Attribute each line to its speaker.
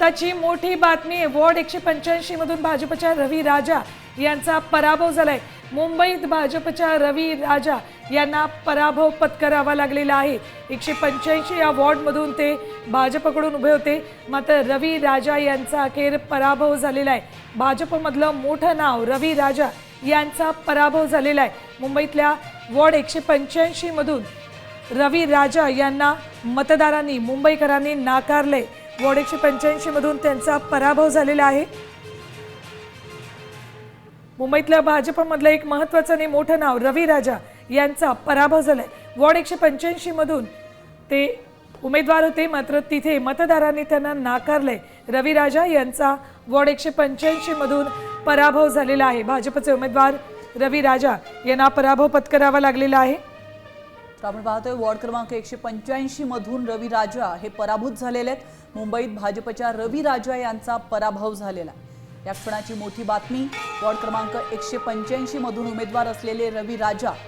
Speaker 1: आताची मोठी बातमी आहे। वॉर्ड 185 मधून भाजपच्या रवी राजा यांचा पराभव झालाय। मुंबईत भाजपच्या रवी राजा यांना पराभव पत्करावा लागलेला आहे। 185 या वॉर्ड मधून ते भाजपकडून उभे होते, मात्र रवी राजा यांचा अखेर पराभव झालेला आहे। भाजपमधलं मोठं नाव रवी राजा यांचा पराभव झालेला आहे। मुंबईतल्या वॉर्ड 185 मधून रवी राजा यांना मतदारांनी मुंबईकरांनी नाकारले। वॉर्ड 185 मधून त्यांचा पराभव झालेला आहे। मुंबईतल्या भाजपमधलं एक महत्त्वाचं आणि मोठं नाव रवी राजा यांचा पराभव झालाय। वॉर्ड 185 मधून ते उमेदवार होते, मात्र तिथे मतदारांनी त्यांना नाकारले। रवी राजा यांचा वॉर्ड 185 मधून पराभव झालेला आहे। भाजपचे उमेदवार रवी राजा यांना पराभव पत्करावा लागलेला आहे।
Speaker 2: आपण पाहतोय वॉर्ड क्रमांक 185 मधून रवी राजा हे पराभूत झालेले आहेत। मुंबईत भाजपच्या रवी राजा यांचा पराभव झालेला या क्षणाची मोठी बातमी। वॉर्ड क्रमांक 185 मधून उमेदवार असलेले रवी राजा